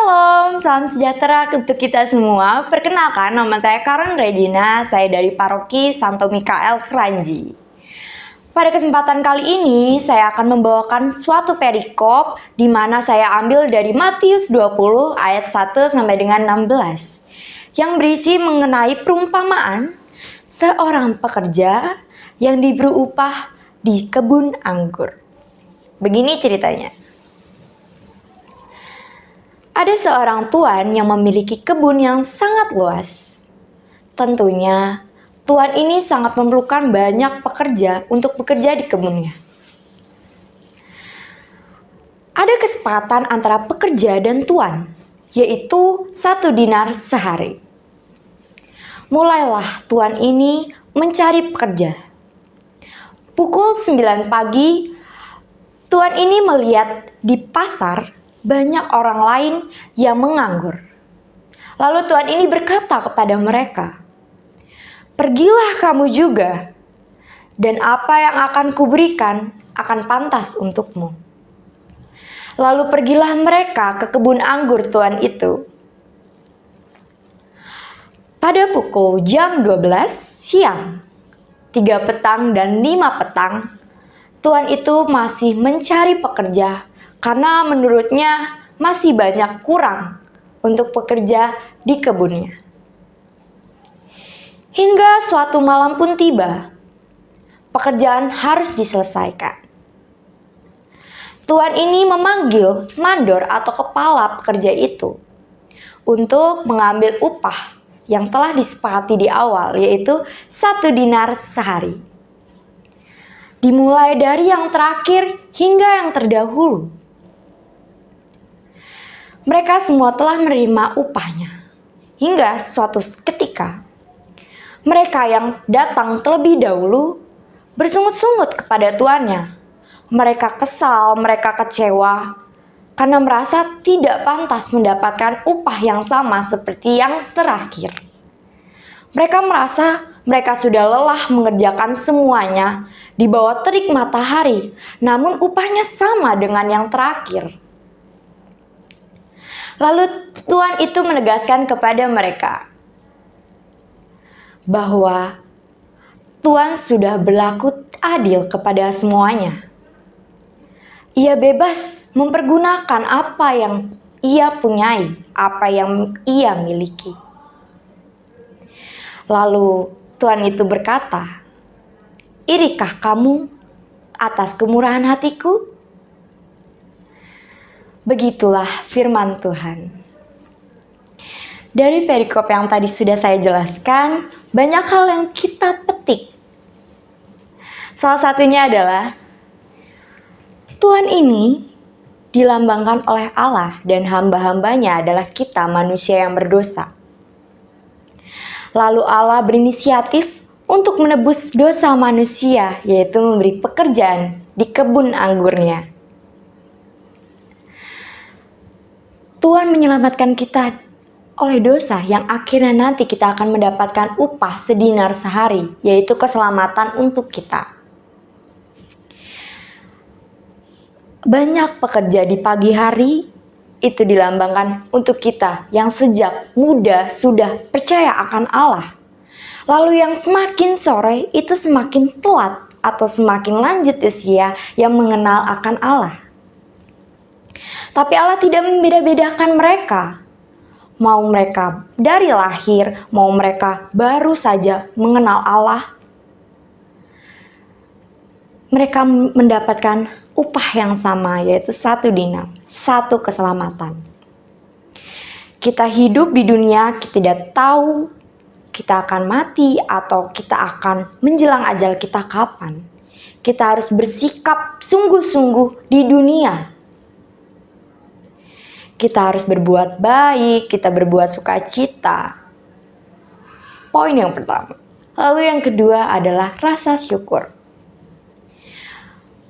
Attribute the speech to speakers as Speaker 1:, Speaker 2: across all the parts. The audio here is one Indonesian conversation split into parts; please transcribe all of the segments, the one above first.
Speaker 1: Shalom, salam sejahtera untuk kita semua. Perkenalkan, nama saya Karen Regina, saya dari Paroki Santo Mikael Kranji. Pada kesempatan kali ini, saya akan membawakan suatu perikop di mana saya ambil dari Matius 20 ayat 1 sampai dengan 16 yang berisi mengenai perumpamaan seorang pekerja yang diberi upah di kebun anggur. Begini ceritanya. Ada seorang tuan yang memiliki kebun yang sangat luas. Tentunya, tuan ini sangat memerlukan banyak pekerja untuk bekerja di kebunnya. Ada kesepakatan antara pekerja dan tuan, yaitu 1 dinar sehari. Mulailah tuan ini mencari pekerja. Pukul 9 pagi, tuan ini melihat di pasar banyak orang lain yang menganggur. Lalu tuan ini berkata kepada mereka, "Pergilah kamu juga, dan apa yang akan kuberikan akan pantas untukmu." Lalu pergilah mereka ke kebun anggur tuan itu. Pada pukul jam 12 siang, 3 petang dan 5 petang, tuan itu masih mencari pekerja karena menurutnya masih banyak kurang untuk pekerja di kebunnya. Hingga suatu malam pun tiba, pekerjaan harus diselesaikan. Tuan ini memanggil mandor atau kepala pekerja itu untuk mengambil upah yang telah disepakati di awal, yaitu 1 dinar sehari. Dimulai dari yang terakhir hingga yang terdahulu. Mereka semua telah menerima upahnya. Hingga suatu ketika, mereka yang datang terlebih dahulu bersungut-sungut kepada tuannya. Mereka kesal, mereka kecewa, karena merasa tidak pantas mendapatkan upah yang sama seperti yang terakhir. Mereka merasa mereka sudah lelah mengerjakan semuanya di bawah terik matahari, namun upahnya sama dengan yang terakhir. Lalu tuan itu menegaskan kepada mereka bahwa tuan sudah berlaku adil kepada semuanya. Ia bebas mempergunakan apa yang ia punyai, apa yang ia miliki. Lalu tuan itu berkata, "Irikah kamu atas kemurahan hatiku?" Begitulah firman Tuhan. Dari perikop yang tadi sudah saya jelaskan, banyak hal yang kita petik. Salah satunya adalah Tuhan ini dilambangkan oleh Allah dan hamba-hambanya adalah kita manusia yang berdosa. Lalu Allah berinisiatif untuk menebus dosa manusia, yaitu memberi pekerjaan di kebun anggurnya. Tuhan menyelamatkan kita oleh dosa yang akhirnya nanti kita akan mendapatkan upah sedinar sehari, yaitu keselamatan untuk kita. Banyak pekerja di pagi hari itu dilambangkan untuk kita yang sejak muda sudah percaya akan Allah. Lalu yang semakin sore itu semakin telat atau semakin lanjut usia yang mengenal akan Allah. Tapi Allah tidak membeda-bedakan mereka. Mau mereka dari lahir, mau mereka baru saja mengenal Allah, mereka mendapatkan upah yang sama, yaitu 1 dinar, 1 keselamatan. Kita hidup di dunia, kita tidak tahu kita akan mati atau kita akan menjelang ajal kita kapan. Kita harus bersikap sungguh-sungguh di dunia. Kita harus berbuat baik, kita berbuat sukacita. Poin yang pertama. Lalu yang kedua adalah rasa syukur.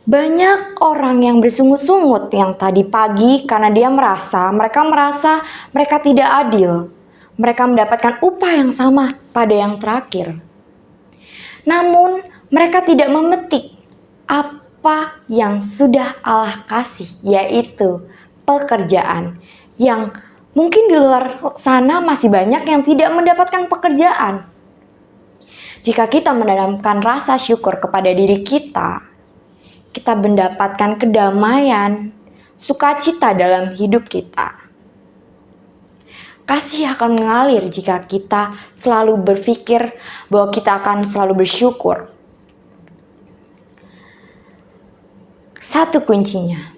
Speaker 1: Banyak orang yang bersungut-sungut yang tadi pagi karena mereka merasa mereka tidak adil. Mereka mendapatkan upah yang sama pada yang terakhir. Namun mereka tidak memetik apa yang sudah Allah kasih, yaitu pekerjaan yang Mungkin di luar sana masih banyak yang tidak mendapatkan pekerjaan. Jika kita menanamkan rasa syukur kepada diri kita mendapatkan kedamaian, sukacita dalam hidup kita. Kasih akan mengalir jika kita selalu berpikir bahwa kita akan selalu bersyukur. Satu kuncinya,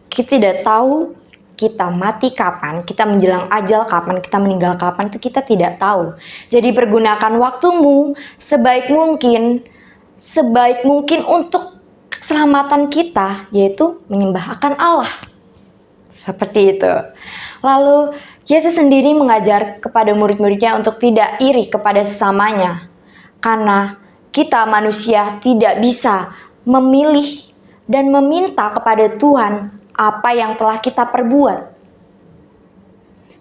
Speaker 1: kita tidak tahu kita mati kapan, kita menjelang ajal kapan, kita meninggal kapan, itu kita tidak tahu. Jadi pergunakan waktumu sebaik mungkin untuk keselamatan kita, yaitu menyembah akan Allah. Seperti itu. Lalu Yesus sendiri mengajar kepada murid-muridnya untuk tidak iri kepada sesamanya. Karena kita manusia tidak bisa memilih dan meminta kepada Tuhan apa yang telah kita perbuat.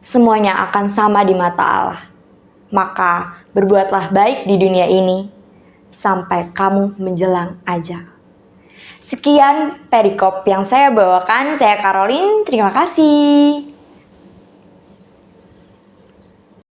Speaker 1: Semuanya akan sama di mata Allah. Maka berbuatlah baik di dunia ini sampai kamu menjelang ajal. Sekian perikop yang saya bawakan. Saya Caroline, terima kasih.